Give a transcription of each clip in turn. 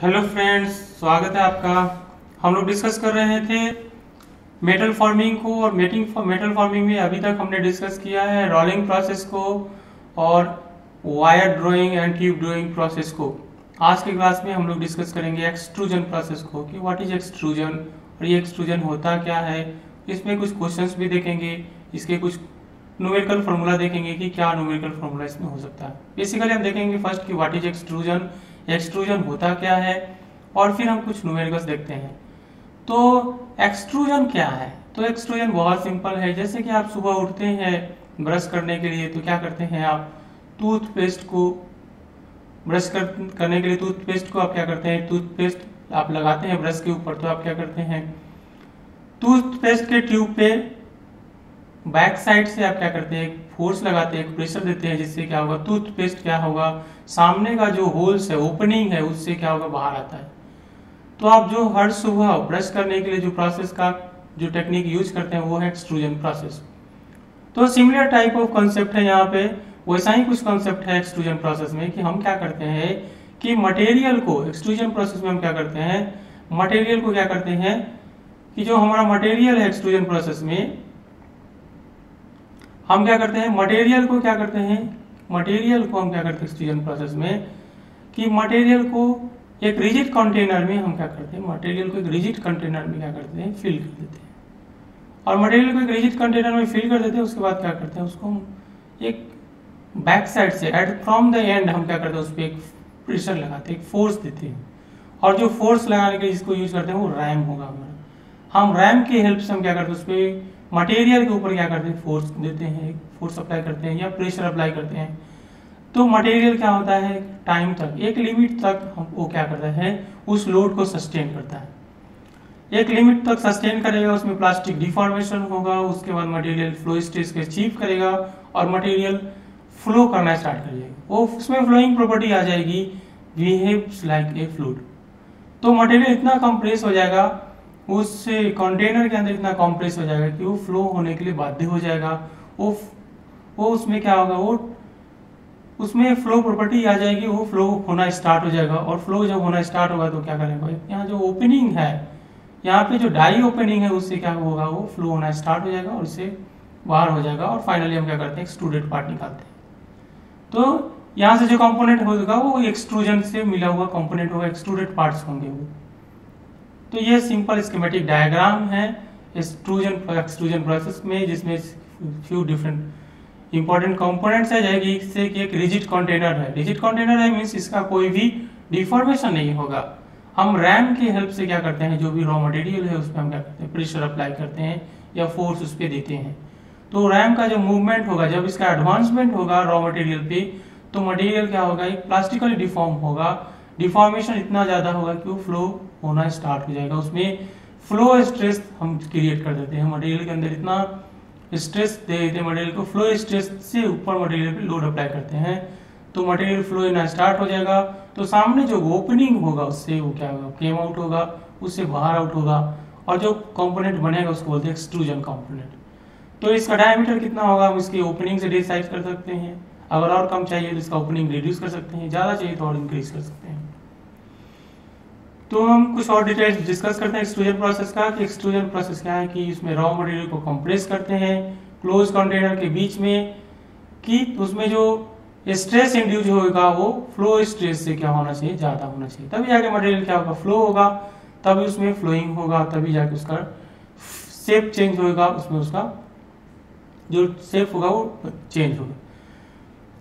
Hello friends, स्वागत है आपका। हम लोग डिस्कस कर रहे थे मेटल फॉर्मिंग को, और मेटल फॉर्मिंग में अभी तक हमने डिस्कस किया है रोलिंग प्रोसेस को और wire drawing and tube drawing process को। आज के क्लास में हम लोग डिस्कस करेंगे एक्सट्रूजन प्रोसेस को कि व्हाट इज एक्सट्रूजन और ये एक्सट्रूजन होता क्या है। इसमें कुछ क्वेश्चंस भी देखेंगे, इसके कुछ न्यूमेरिकल फार्मूला देखेंगे कि क्या न्यूमेरिकल फार्मूला इसमें हो सकता है। बेसिकली हम देखेंगे फर्स्ट कि व्हाट इज एक्सट्रूजन, एक्सट्रूजन होता क्या है, और फिर हम कुछ न्यूमेरिकल्स देखते हैं। तो एक्सट्रूजन क्या है? तो एक्सट्रूजन बहुत सिंपल है। जैसे कि आप सुबह उठते हैं ब्रश करने के लिए, तो क्या करते हैं आप टूथपेस्ट को करने के लिए टूथपेस्ट को आप क्या करते हैं, टूथपेस्ट आप लगाते हैं ब्रश के ऊपर, तो आप क्या करते हैं टूथपेस्ट के ट्यूब पे बैक साइड से आप क्या करते हैं, एक फोर्स लगाते हैं, एक प्रेशर देते हैं, जिससे क्या होगा टूथपेस्ट क्या होगा, सामने का जो होल्स है, ओपनिंग है, उससे क्या होगा बाहर आता है। तो आप जो हर सुबह ब्रश करने के लिए जो प्रोसेस का जो टेक्निक यूज करते हैं वो है एक्सट्रूजन प्रोसेस। तो सिमिलर टाइप ऑफ कॉन्सेप्ट है यहाँ पे, वैसा ही कुछ कॉन्सेप्ट है एक्सट्रूजन प्रोसेस में कि हम क्या करते हैं कि मटेरियल को एक्सट्रूजन प्रोसेस में हम क्या करते हैं, मटेरियल को क्या करते हैं कि जो हमारा मटेरियल है एक्सट्रूजन प्रोसेस में हम क्या करते हैं, मटेरियल को क्या करते हैं, मटेरियल को हम क्या करते हैं एक्सट्रूजन प्रोसेस में कि मटेरियल को एक रिजिड कंटेनर में हम क्या करते हैं, मटेरियल को एक रिजिड कंटेनर में क्या करते हैं, फिल कर देते हैं। और मटेरियल को एक रिजिड कंटेनर में फिल कर देते हैं, उसके बाद क्या करते हैं, उसको हम एक बैक साइड से एट फ्रॉम द एंड हम क्या करते हैं, उस पर एक प्रेशर लगाते हैं, एक फोर्स देते हैं। और जो फोर्स लगाने के लिए जिसको यूज करते हैं वो रैम होगा हमारा। हम रैम की हेल्प से हम क्या करते हैं, उस पर मटेरियल के ऊपर क्या करते हैं, फोर्स देते हैं, फोर्स अप्लाई करते हैं या प्रेशर अप्लाई करते हैं। तो मटेरियल क्या होता है, टाइम तक, एक लिमिट तक हम वो क्या करता है, उस लोड को सस्टेन करता है। एक लिमिट तक सस्टेन करेगा, उसमें प्लास्टिक डिफॉर्मेशन होगा, उसके बाद मटेरियल फ्लो स्ट्रेस को अचीव करेगा और मटेरियल फ्लो करना स्टार्ट कर जाएगा। वो उसमें फ्लोइंग प्रॉपर्टी आ जाएगी, बिहेव्स लाइक ए फ्लूइड। तो मटेरियल इतना कंप्रेस हो जाएगा, उस कंटेनर के अंदर इतना कंप्रेस हो जाएगा कि वो फ्लो होने के लिए बाध्य हो जाएगा। वो उसमें क्या होगा, वो उसमें फ्लो प्रॉपर्टी आ जाएगी, वो फ्लो होना स्टार्ट हो जाएगा। और फ्लो जब होना स्टार्ट होगा तो क्या करेगा, यहाँ जो ओपनिंग है, यहाँ पे जो डाई ओपनिंग है, उससे क्या होगा, वो फ्लो होना स्टार्ट हो जाएगा और उससे बाहर हो जाएगा। और फाइनली हम क्या करते हैं, एक्सट्रूडेड पार्ट निकालते हैं। तो यहाँ से जो कंपोनेंट होगा वो एक्सट्रूजन से मिला हुआ कंपोनेंट होगा, एक्सट्रूडेड पार्ट्स होंगे वो। तो ये सिंपल स्कीमेटिक डायग्राम है एक्सट्रूजन प्रोसेस में, जिसमें फ्यू डिफरेंट इंपॉर्टेंट कंपोनेंट्स है। जैसे कि एक रिजिड कंटेनर है, रिजिड कंटेनर है मींस इसका कोई भी डिफॉर्मेशन नहीं होगा। हम रैम की हेल्प से क्या करते हैं, जो भी रॉ मटेरियल है उस पर हम क्या करते हैं, प्रेशर अप्लाई करते हैं या फोर्स उस पर देते हैं। तो रैम का जो मूवमेंट होगा, जब इसका एडवांसमेंट होगा रॉ मटेरियल पे, तो मटेरियल क्या होगा, एक प्लास्टिकली डिफॉर्म होगा। डिफॉर्मेशन इतना ज्यादा होगा कि वो फ्लो होना स्टार्ट हो जाएगा। उसमें फ्लो स्ट्रेस हम क्रिएट कर देते हैं, मटेरियल के अंदर इतना स्ट्रेस दे देते हैं मटेरियल को, फ्लो स्ट्रेस से ऊपर मटेरियल पे लोड अप्लाई करते हैं, तो मटेरियल फ्लो होना स्टार्ट हो जाएगा। तो सामने जो ओपनिंग होगा उससे वो क्या होगा, केम आउट होगा, उससे बाहर आउट होगा, और जो कंपोनेंट बनेगा उसको बोलते हैं एक्सट्रूजन कंपोनेंट। तो इसका डायमीटर कितना होगा, हम इसकी ओपनिंग से डिसाइड कर सकते हैं। अगर और कम चाहिए तो इसका ओपनिंग रिड्यूस कर सकते हैं, ज्यादा चाहिए तो और इंक्रीज कर सकते हैं। तो हम कुछ और डिटेल्स डिस्कस करते हैं एक्सट्रूजन प्रोसेस का कि एक्सट्रूजन प्रोसेस क्या है, कि इसमें रॉ मटेरियल को कंप्रेस करते हैं क्लोज कंटेनर के बीच में, कि उसमें जो स्ट्रेस इंड्यूस होगा वो फ्लो स्ट्रेस से क्या होना चाहिए, ज्यादा होना चाहिए, तभी जाके मटेरियल क्या होगा, फ्लो होगा, तभी उसमें फ्लोइंग होगा, तभी जाके उसका शेप चेंज होगा, उसमें उसका जो शेप होगा वो चेंज होगा।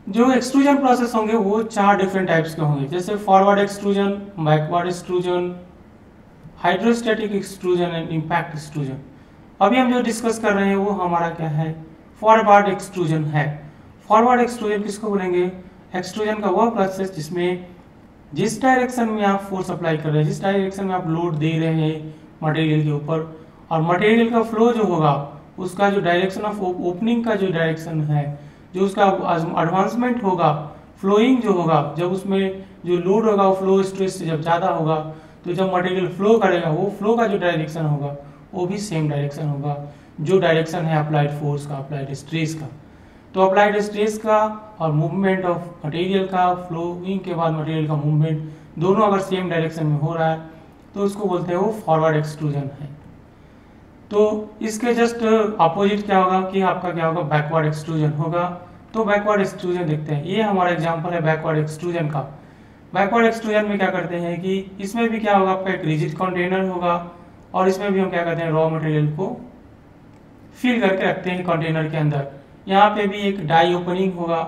जो एक्सट्रूजन प्रोसेस होंगे वो 4 डिफरेंट टाइप्स के होंगे, जैसे forward extrusion, backward extrusion, hydrostatic extrusion and impact extrusion. अभी हम जो डिस्कस कर रहे हैं वो हमारा क्या है, फॉरवर्ड एक्सट्रूजन है। फॉरवर्ड एक्सट्रूजन किसको बोलेंगे, एक्सट्रूजन का वह प्रोसेस जिसमें जिस डायरेक्शन में आप फोर्स अप्लाई कर रहे हैं, जिस डायरेक्शन में आप लोड दे रहे हैं मटेरियल के ऊपर, और मटेरियल का फ्लो जो होगा उसका जो डायरेक्शन ऑफ ओपनिंग का जो डायरेक्शन है, जो उसका एडवांसमेंट होगा, फ्लोइंग जो होगा, जब उसमें जो लोड होगा वो फ्लो स्ट्रेस से जब ज्यादा होगा, तो जब मटेरियल फ्लो करेगा वो फ्लो का जो डायरेक्शन होगा वो भी सेम डायरेक्शन होगा, जो डायरेक्शन है अप्लाइड फोर्स का, अप्लाइड स्ट्रेस का। तो अप्लाइड स्ट्रेस का और मूवमेंट ऑफ मटेरियल का, फ्लोइंग के बाद मटेरियल का मूवमेंट दोनों अगर सेम डायरेक्शन में हो रहा है तो उसको बोलते हैं वो फॉरवर्ड एक्सट्रूजन है। तो इसके जस्ट अपोजिट क्या होगा कि आपका क्या होगा, बैकवर्ड एक्सट्रूजन होगा। तो बैकवर्ड एक्सट्रूजन देखते हैं, ये हमारा एग्जांपल है बैकवर्ड एक्सट्रूजन का। बैकवर्ड एक्सट्रूजन में क्या करते हैं कि इसमें भी क्या होगा, आपका एक रिजिड कंटेनर होगा और इसमें भी हम क्या करते हैं, रॉ मटेरियल को फिल करके रखते हैं कंटेनर के अंदर। यहाँ पे भी एक डाई ओपनिंग होगा,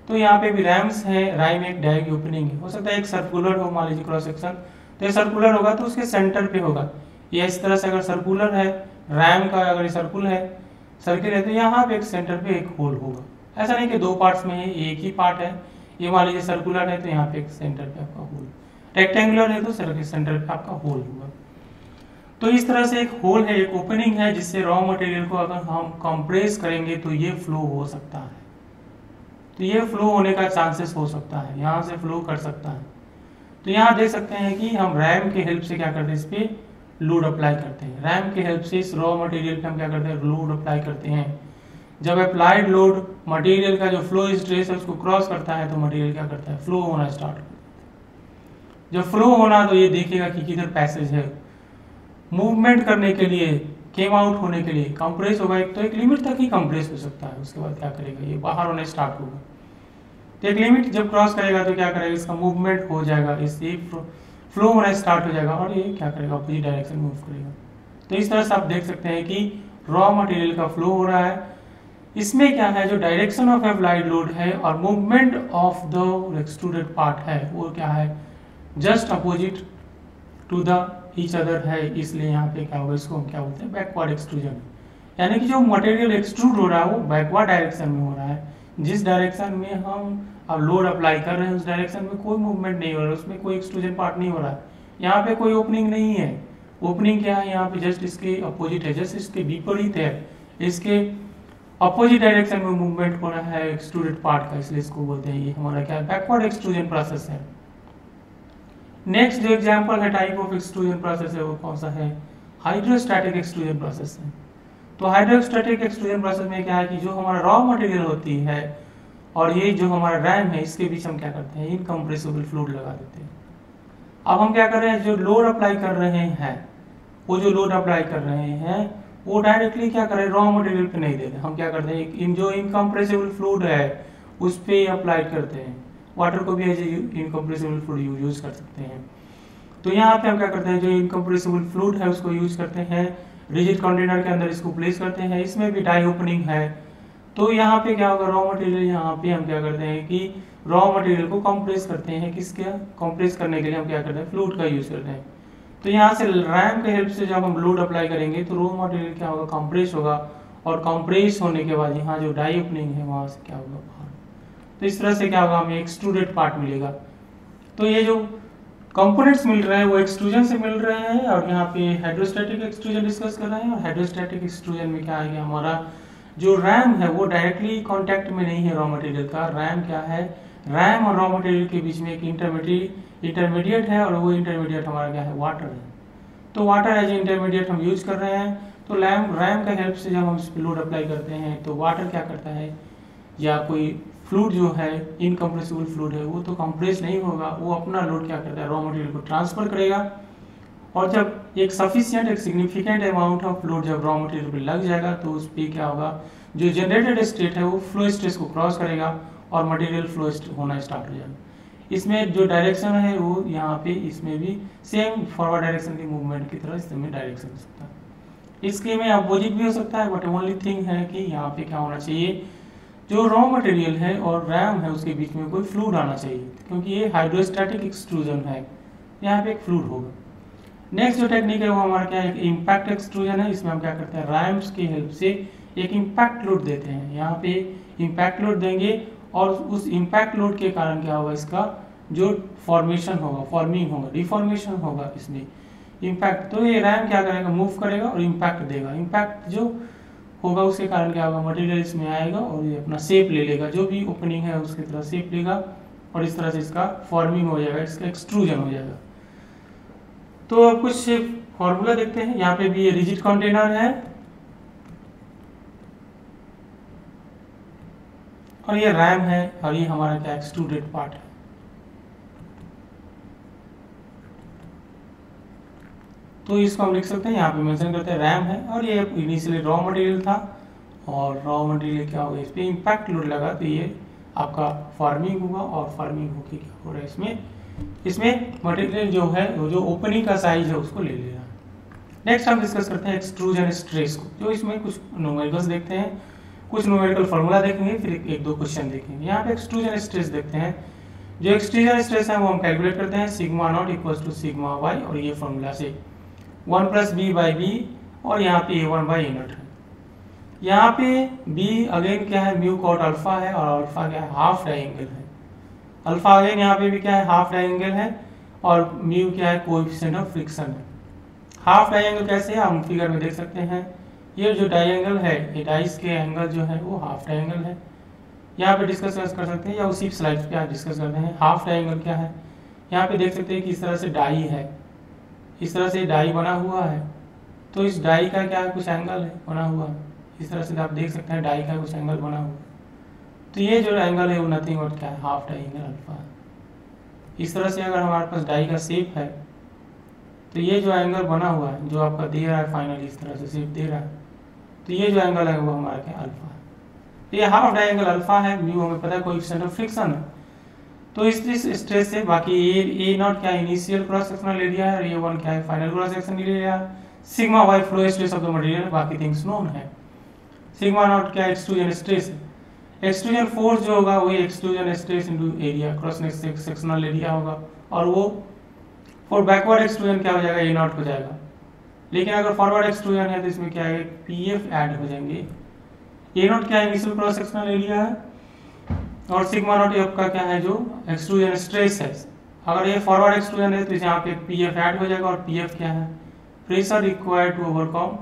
तो यहाँ पे भी रैम्स है, राई में एक डाई ओपनिंग है। हो सकता है एक सर्कुलर हो, मान लीजिए क्रॉस सेक्शन, तो ये सर्कुलर होगा तो उसके सेंटर पे होगा। ये इस तरह से अगर सर्कुलर है, रैम का अगर ये सर्कुल है, सर्किल है, तो यहाँ पे एक सेंटर पे एक होल होगा। ऐसा नहीं कि दो पार्ट्स में है, एक ही पार्ट है। ये मान लीजिए सर्कुलर है तो यहाँ पे एक सेंटर पे आपका होल, रेक्टेंगुलर है तो सेंटर पे आपका होल होगा। तो इस तरह से एक होल है, एक ओपनिंग है, जिससे रॉ मटेरियल को अगर हम कंप्रेस करेंगे तो ये फ्लो हो सकता है। तो ये फ्लो होने का चांसेस हो सकता है, यहाँ से फ्लो कर सकता है। तो यहाँ देख सकते हैं कि हम रैम के हेल्प से क्या करते हैं, इस पे लोड अप्लाई करते हैं। रैम के हेल्प से इस रॉ मटेरियल पे हम क्या करते हैं, लोड अप्लाई करते हैं। जब अप्लाइड लोड मटेरियल का जो फ्लो स्ट्रेस है उसको क्रॉस करता है तो मटेरियल क्या करता है, फ्लो होना स्टार्ट करता है। जब फ्लो होना तो ये देखेगा कि किधर पैसेज है। मूवमेंट करने के लिए, केम आउट होने के लिए कंप्रेस होगा, एक तो एक लिमिट तक ही कंप्रेस हो सकता है, उसके बाद क्या करेगा, ये बाहर होने स्टार्ट होगा। तो एक लिमिट जब क्रॉस करेगा तो क्या करेगा, इसका मूवमेंट हो जाएगा, इससे फ्लो होना स्टार्ट हो जाएगा और ये क्या करेगा, अपोजिट डायरेक्शन मूव करेगा। तो इस तरह से आप देख सकते हैं कि रॉ मटेरियल का फ्लो हो रहा है। इसमें क्या है, जो डायरेक्शन ऑफ अप्लाइड लोड है और movement of the extruded part है वो क्या है, just opposite to the each other है। इसलिए यहाँ पे क्या होगा, इसको हम क्या बोलते हैं, बैकवर्ड एक्सट्रूजन। यानी कि जो मटेरियल एक्सट्रूड हो रहा है वो बैकवर्ड डायरेक्शन में हो रहा है। जिस डायरेक्शन में हम अब लोड अप्लाई कर रहे हैं उस डायरेक्शन में कोई मूवमेंट नहीं हो रहा है, उसमें कोई एक्सट्रूजन पार्ट नहीं हो रहा है। यहाँ पे कोई ओपनिंग नहीं है। ओपनिंग क्या है, यहाँ पे जस्ट इसके अपोजिट है, जस्ट इसके विपरीत है, इसके अपोजिट डायरेक्शन में मूवमेंट हो रहा है एक्सट्रूडेड पार्ट का, इसलिए इसको बोलते हैं ये हमारा क्या, बैकवर्ड एक्सट्रूजन प्रोसेस है। नेक्स्ट जो एग्जांपल है टाइप ऑफ एक्सट्रूजन प्रोसेस है वो कौन सा है, हाइड्रोस्टैटिक एक्सट्रूजन प्रोसेस है। तो हाइड्रोस्टैटिक एक्सट्रूजन प्रोसेस में क्या है कि जो हमारा रॉ मटेरियल होती है और ये जो हमारा रैम है, इसके बीच हम क्या करते हैं, इनकम्प्रेसिबल फ्लूइड लगा देते हैं। अब हम क्या कर रहे हैं, जो लोड अप्लाई कर रहे हैं, वो जो लोड अप्लाई कर रहे हैं वो डायरेक्टली क्या कर रहे हैं, रॉ मटेरियल पे नहीं देते। हम क्या करते हैं, जो इनकम्प्रेसिबल फ्लूइड है उस पे अप्लाई करते हैं। वाटर को भी एज इनकम्प्रेसिबल फ्लूइड यूज कर सकते हैं। तो यहाँ पे हम क्या करते हैं, जो इनकम्प्रेसिबल फ्लूइड है उसको यूज करते हैं, रिजिड कंटेनर के अंदर इसको प्लेस करते हैं। इसमें भी डाई ओपनिंग है। तो यहाँ पे क्या होगा, रॉ मटेरियल, यहाँ पे हम क्या करते हैं कि रॉ मटेरियल को कंप्रेस करते हैं। किसके कंप्रेस करने के लिए हम क्या करते हैं, फ्लूइड का यूज करते हैं। तो यहाँ से रैम के हेल्प से जब हम लोड अप्लाई करेंगे तो रॉ मटेरियल क्या होगा, कंप्रेस होगा और कंप्रेस होने के बाद यहाँ जो डाई ओपनिंग है वहां से क्या होगा, बाहर। तो इस तरह से क्या होगा, हमें एक्सट्रूडेड पार्ट मिलेगा। तो ये जो कंपोनेंट्स मिल रहे हैं वो एक्सट्रूजन से मिल रहे हैं। और यहाँ पे हाइड्रोस्टैटिक एक्सट्रूजन डिस्कस कर रहे हैं। और हाइड्रोस्टैटिक एक्सट्रूजन में क्या है, हमारा जो रैम है वो डायरेक्टली कांटेक्ट में नहीं है रॉ मटेरियल का। रैम क्या है, रैम और रॉ मटेरियल के बीच में एक इंटरमीडिएट है और वो इंटरमीडिएट हमारा क्या है, वाटर है। तो वाटर एज इंटरमीडिएट हम यूज कर रहे हैं। तो रैम का हेल्प से जब हम इस पर लोड अप्लाई करते हैं तो वाटर क्या करता है, या कोई फ्लूइड जो है, इनकम्प्रेसिबल फ्लूइड है, वो तो कंप्रेस नहीं होगा, वो अपना लोड क्या करता है, रॉ मटेरियल को ट्रांसफर करेगा। और जब एक सफिशिएंट, एक सिग्निफिकेंट अमाउंट ऑफ फ्लूइड जब रॉ मटेरियल पे लग जाएगा तो उस पर क्या होगा, जो जनरेटेड स्टेट है वो फ्लो स्टेट को क्रॉस करेगा और मटेरियल फ्लो होना स्टार्ट हो जाएगा। इसमें जो डायरेक्शन है वो यहाँ पे, इसमें भी सेम फॉरवर्ड डायरेक्शन की मूवमेंट की तरह इसमें डायरेक्शन हो सकता है। इसके में अपोजिट भी हो सकता है, बट ओनली थिंग है कि यहाँ पे क्या होना चाहिए, जो रॉ मटेरियल है और रैम है उसके बीच में कोई फ्लूइड आना चाहिए, क्योंकि ये हाइड्रोस्टैटिक एक्सट्रूजन है, यहाँ पे एक फ्लूइड होगा। नेक्स्ट जो टेक्निक है वो हमारा क्या है, इम्पैक्ट एक्सट्रूजन है। इसमें हम क्या करते हैं, रैम्स की हेल्प से एक इम्पैक्ट लोड देते हैं। यहाँ पे इम्पैक्ट लोड देंगे और उस इम्पैक्ट लोड के कारण क्या होगा, इसका जो फॉर्मेशन होगा, फॉर्मिंग होगा, डिफॉर्मेशन होगा इसमें इम्पैक्ट। तो ये रैम क्या करेगा, मूव करेगा और इम्पैक्ट देगा। इम्पैक्ट जो होगा उसके कारण क्या होगा, मटेरियल इसमें आएगा और ये अपना शेप ले लेगा, जो भी ओपनिंग है उसकी तरह शेप लेगा और इस तरह से इसका फॉर्मिंग हो जाएगा, इसका एक्सट्रूजन हो जाएगा। तो अब कुछ फॉर्मूला देखते हैं। यहाँ पे भी ये रिजिड कंटेनर है और ये रैम है और ये हमारा क्या एक्सट्रूडेड पार्ट है। तो इसको हम लिख सकते हैं, यहाँ पे मेंशन करते हैं रैम है, और ये इनिशियली रॉ मटेरियल था, और रॉ मटेरियल क्या होगा, इस पर इम्पैक्ट लोड लगा तो ये आपका फार्मिंग होगा, और फार्मिंग होकर क्या हो रहा है, इसमें मटेरियल जो है वो जो ओपनिंग का साइज है उसको ले ले रहा है। नेक्स्ट हम डिस्कस करते हैं एक्सट्रूजन स्ट्रेस को, जो इसमें कुछ न्यूमेरिकल्स देखते हैं, कुछ न्यूमेरिकल फार्मूला देखेंगे, फिर एक दो क्वेश्चन देखेंगे। यहाँ पे एक्सट्रूजन स्ट्रेस देखते हैं, जो एक्सट्रूजन स्ट्रेस है वो हम कैलकुलेट करते हैं sigma not equal to sigma Y, और ये फॉर्मूला से 1 प्लस बी बाई बी, और यहाँ पे A1 बाई A नॉट है। यहाँ पे बी अगेन क्या है, म्यू कॉट अल्फा है, और अल्फा क्या है, हाफ डायंगल है। अल्फा अगेन यहाँ पे भी क्या है, हाफ डायंगल है, और म्यू क्या है, कोएफिशिएंट ऑफ फ्रिक्शन है। हाफ डायंगल कैसे है, हम फिगर में देख सकते हैं, ये जो डायंगल है, ये डाइस के एंगल जो है वो हाफ डायंगल है। यहाँ पे डिस्कस कर सकते हैं, या उसी स्लाइड पे डिस्कस करते हैं हाफ डायंगल क्या है। यहाँ पे देख सकते हैं कि इस तरह से डाई है, इस तरह से डाई बना हुआ है, तो इस डाई का क्या है, कुछ एंगल है बना हुआ, इस तरह से आप देख सकते हैं डाई का कुछ एंगल बना हुआ, तो ये जो एंगल है वो नथिंग बट क्या है, हाफ डायंगल अल्फा है। इस तरह से अगर हमारे पास डाई का शेप है, तो ये जो एंगल बना हुआ है, जो आपका दे रहा है फाइनली इस तरह से शेप दे रहा है, तो ये जो एंगल है वो हमारा क्या, अल्फा है। तो ये हाफ डायंगल अल्फा है, म्यू हमें पता है कोएफिशिएंट ऑफ फ्रिक्शन है। तो इस स्ट्रेस से बाकी ए नॉट क्या है, इनिशियल क्रॉस सेक्शनल एरिया है, और A1 क्या है, final cross sectional area, sigma Y flow stress of the material, बाकी थिंग्स नोन है। सिग्मा नॉट क्या है, एक्सट्रूजन स्ट्रेस है। एक्सट्रूजन फोर्स जो होगा वही extrusion stress into area, cross sectional area होगा, और वो फॉर बैकवर्ड एक्सट्रूजन क्या हो जाएगा, A नॉट हो जाएगा। लेकिन अगर फॉरवर्ड एक्सट्रूजन है तो इसमें क्या है, PF ऐड हो जाएंगे। A नॉट क्या है, इनिशियल क्रॉस सेक्शनल एरिया है, और सिग्मा नॉट आपका क्या है, जो एक्सट्रूजन स्ट्रेस है। अगर ये फॉरवर्ड एक्सट्रूजन है तो यहाँ पे PF ऐड हो जाएगा, और PF क्या है, pressure required to overcome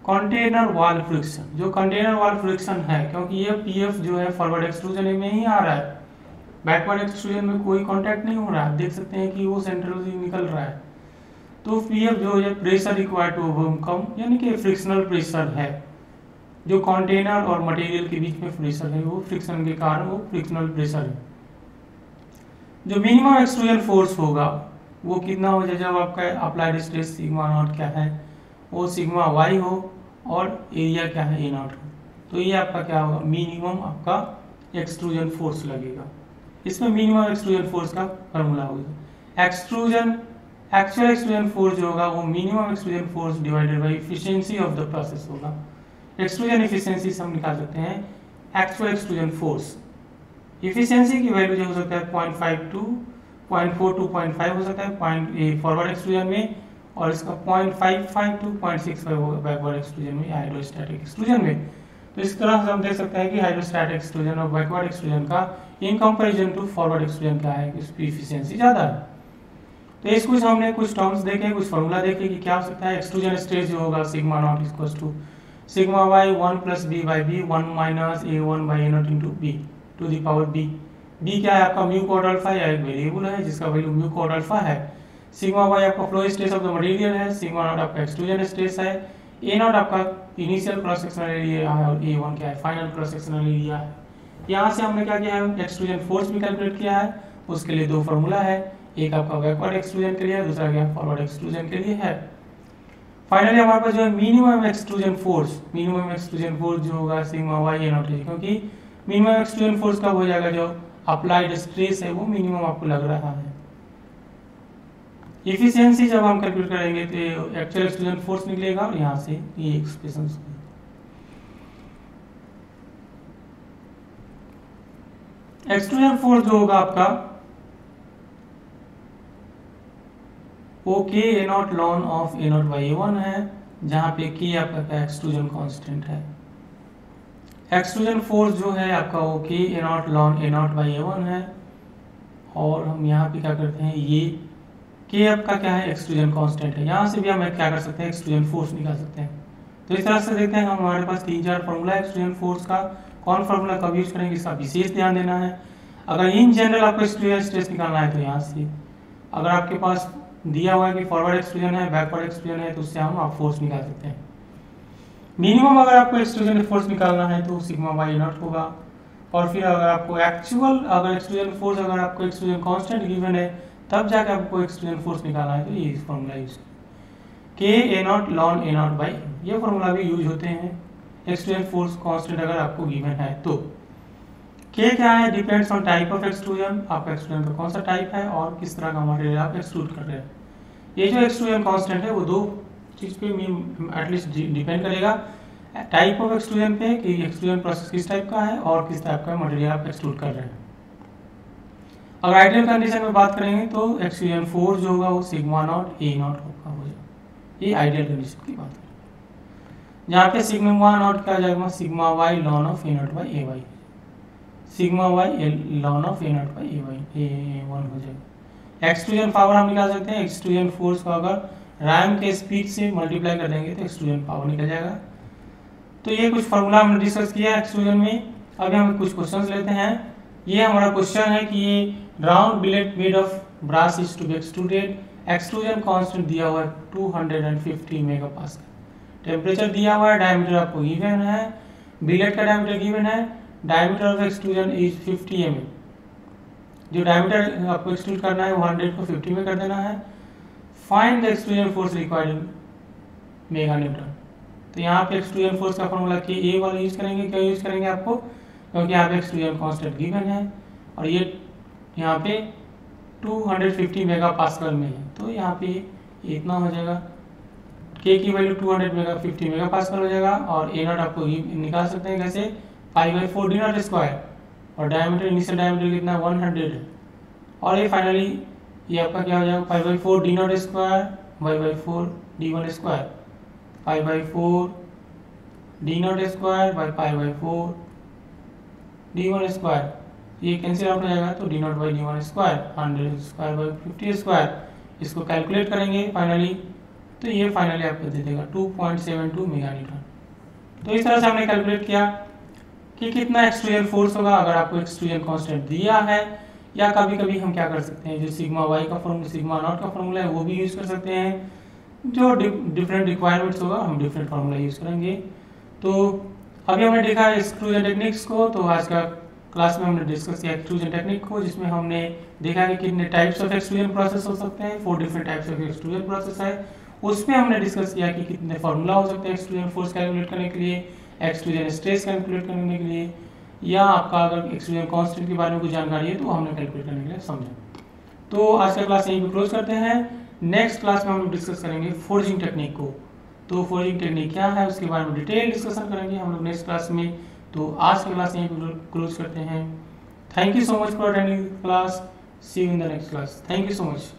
container wall friction. जो कंटेनर वॉल फ्रिक्शन है, क्योंकि ये PF जो है फॉरवर्ड एक्सट्रूजन में ही आ रहा है, बैकवर्ड एक्सट्रूजन में कोई कांटेक्ट नहीं हो रहा है, देख सकते हैं कि वो सेंट्रल से निकल रहा है। तो PF जो है प्रेशर रिक्वायर्ड टू ओवरकम, यानी कि फ्रिक्शनल प्रेशर है, जो कंटेनर और मटेरियल के बीच में प्रेशर है, वो फ्रिक्शन के कारण वो फ्रिक्शनल प्रेशर है। जो मिनिमम एक्सट्रूजन फोर्स होगा वो कितना हो जाए, जब आपका अप्लाइड स्ट्रेस सिग्मा नॉट क्या है, वो सिग्मा वाई हो, और एरिया क्या है, A नॉट हो, तो ये आपका क्या होगा, मिनिमम आपका एक्सट्रूजन फोर्स लगेगा। इसमें मिनिमम एक्सट्रूजन फोर्स का फॉर्मूला होगा एक्चुअल एक्सट्रूजन फोर्स जो होगा वो minimum extrusion force divided by efficiency of the process होगा। एक्सट्रूजन एफिशिएंसी हम निकाल सकते हैं एक्चुअल एक्सट्रूजन फोर्स। एफिशिएंसी की वैल्यू जो हो सकता है 0.5 to 0.4 to 0.5 हो सकता है फॉरवर्ड एक्सट्रूजन में, और इसका 0.55 to 0.65 होगा बैकवर्ड एक्सट्रूजन में, हाइड्रोस्टैटिक एक्सट्रूजन में। तो इस तरह से हम देख सकते हैं कि हाइड्रोस्टैटिक एक्सट्रूजन और बैकवर्ड एक्सट्रूजन का in comparison to forward extrusion क्या है, इसकी एफिशिएंसी ज्यादा है। तो इस कुछ हमने कुछ टर्म्स देखे, कुछ फॉर्मूला देखे कि क्या हो सकता है। एक्सट्रूजन स्ट्रेस जो होगा sigma not equals to sigma Y 1 plus B by B 1 minus A1 by A not into B to the power B. B क्या है आपका, म्यू कॉट अल्फा, या एक वेरिएबल है जिसका वैल्यू म्यू कॉट अल्फा है। सिग्मा वाई आपका flow stress of the material है, सिग्मा नॉट आपका एक्सट्रूजन स्ट्रेस है, A नॉट आपका इनिशियल क्रॉस सेक्शनल एरिया है, और A1 क्या है, फाइनल क्रॉस सेक्शनल एरिया है। यहाँ से हमने क्या किया है, एक्सट्रूजन फोर्स भी कैलकुलेट किया है। उसके लिए दो फॉर्मूला है, एक आपका बैकवर्ड एक्सट्रूजन के लिए है, दूसरा क्या फॉरवर्ड एक्सट्रूजन के लिए है। फाइनली हमारे पास जो है मिनिमम एक्सट्रूजन फोर्स जो होगा सिग्मा वाई A नॉट है, क्योंकि मिनिमम एक्सट्रूजन फोर्स कब हो जाएगा, जो अप्लाइड स्ट्रेस है वो मिनिमम आपको लग रहा है। एफिशिएंसी जब हम कैलकुलेट करेंगे तो एक्चुअल एक्सट्रूजन फोर्स निकलेगा, और यहाँ से ये एक्सप्रेशन एक्सट्रूजन फोर्स जो होगा आपका वो K A not lawn of A not by A1 है, जहाँ पे K आपका क्या एक्सट्रूजन कांस्टेंट है। एक्सट्रूजन फोर्स जो है आपका वो K A not lawn A not by A1 है, और हम यहाँ पे क्या करते हैं, ये K आपका क्या है एक्सट्रूजन कांस्टेंट है। यहाँ से भी हम क्या कर सकते हैं, एक्सट्रूजन फोर्स निकाल सकते हैं। तो इस तरह से देखते हैं, हमारे पास 3-4 फॉर्मूला एक्सट्रूजन फोर्स का, कौन फॉर्मूला कब यूज करेंगे इसका विशेष ध्यान देना है। अगर इन जनरल आपको एक्सट्रूजन स्ट्रेस निकालना है तो यहाँ से, अगर आपके पास दिया हुआ है कि फॉरवर्ड एक्सट्रूजन है, बैकवर्ड एक्सट्रूजन है, तो उससे हम आप फोर्स निकाल सकते हैं। मिनिमम अगर आपको एक्सट्रूजन फोर्स निकालना है तो सिग्मा बाई नॉट होगा, और फिर अगर आपको एक्चुअल अगर एक्सट्रूजन फोर्स अगर आपको एक्सट्रूजन कांस्टेंट गिवन है, तब जाके आपको एक्सट्रूजन फोर्स निकालना है तो ये फॉर्मूला यूज करें। के ए नॉट लॉन ए नॉट बाई, ये फॉर्मूला भी यूज होते हैं एक्सट्रूजन फोर्स कांस्टेंट अगर आपको गिवन है तो। के क्या है, depends on type of extrusion, आपका एक्सट्रूजन का कौन सा टाइप है और किस तरह का मटेरियल आप एक्सट्रूड कर रहे हैं। ये जो एक्सट्रूजन कांस्टेंट है वो दो चीज पे एटलीस्ट डिपेंड करेगा, टाइप ऑफ एक्सट्रूजन पे कि एक्सट्रूजन प्रोसेस किस टाइप का है और किस टाइप का मटेरियल आप एक्सट्रूड कर रहे हैं। अगर आइडियल कंडीशन में बात करेंगे तो एक्सट्रूजन फोर्स जो होगा वो सिग्मा नॉट ए नॉट होगा, हो जाएगा। ये आइडियल कंडीशन की बात है, जहाँ पे सिग्मा नॉट क्या जाएगा, sigma Y ln of A not by A Y, sigma Y ln of A not by A Y A one हो जाएगा। एक्सट्रूजन पावर हम निकाल सकते हैं, एक्सट्रूजन फोर्स को अगर रैम के स्पीड से मल्टीप्लाई कर देंगे तो एक्सट्रूजन पावर निकल जाएगा। तो ये कुछ फार्मूला हमने डिस्कस किया एक्सट्रूजन में। अभी हम कुछ क्वेश्चंस लेते हैं। ये हमारा क्वेश्चन है कि ये round billet made of brass is to be extruded, extrusion constant दिया हुआ है 250 मेगापास्कल, टेम्परेचर दिया हुआ है, डायमीटर आपको गिवन है, बिलेट का डायमीटर गिवन है, diameter of extrusion is 50 mm, जो डायमीटर आपको एक्सट्रूड करना है वो 100 को 50 में कर देना है। Find the extrusion force required in mega Newton. तो यहाँ पे एक्सट्रूजन फोर्स का फॉर्मूला के ए वाला यूज करेंगे, क्या यूज करेंगे आपको, क्योंकि यहाँ पे एक्सट्रूजन कांस्टेंट गिवन है और ये यहाँ पे 250 मेगापास्कल में है, तो यहाँ पे इतना हो जाएगा, के की वैल्यू 250 मेगापास्कल हो जाएगा और ए नॉट आपको निकाल सकते हैं कैसे, पाई बाई 4 डी नॉट स्क्वायर, और डायमीटर इनिशियल डायमीटर कितना 100 है, और ये फाइनली ये आपका क्या हो जाएगा, pi by 4 D not square Y by 4 D one square, pi by 4 D not square by pi by 4 D one square, ये कैंसिल आउट हो जाएगा तो D not by D one square, 100 square by 50 square, इसको calculate करेंगे finally तो ये finally आपको दे देगा 2.72 मेगा न्यूटन। तो इस तरह से हमने कैलकुलेट किया कि कितना एक्सट्रूजन फोर्स होगा अगर आपको एक्सट्रूजन कांस्टेंट दिया है, या कभी कभी हम क्या कर सकते हैं, जो सिग्मा वाई का फॉर्मूला सिग्मा नॉट का फॉर्मूला है वो भी यूज कर सकते हैं, जो डिफरेंट रिक्वायरमेंट्स होगा हम डिफरेंट फॉर्मूला यूज करेंगे। तो अभी हमने देखा एक्सट्रूजन टेक्निक्स को, तो आज का क्लास में हमने डिस्कस किया एक्सट्रूजन टेक्निक को, जिसमें हमने देखा कि कितने टाइप्स ऑफ एक्सट्रूजन प्रोसेस हो सकते हैं, 4 different types of extrusion process है। उसमें हमने डिस्कस किया कि कितने फॉर्मूला हो सकते हैं एक्सट्रूजन फोर्स कैलकुलेट करने के लिए, एक्सट्रूजन स्ट्रेस कैलकुलेट करने के लिए, या आपका अगर एक्सट्रूजन कांस्टेंट के बारे में कुछ जानकारी है तो हमने कैलकुलेट करने के लिए समझा। तो आज का क्लास यहीं पे क्लोज करते हैं। नेक्स्ट क्लास में हम लोग डिस्कस करेंगे फोर्जिंग टेक्निक को। तो फोर्जिंग टेक्निक क्या है उसके बारे में डिटेल डिस्कशन करेंगे हम लोग नेक्स्ट क्लास में। तो आज की क्लास यहीं पे क्लोज करते हैं। Thank you so much for attending class. See you in the next class. Thank you so much.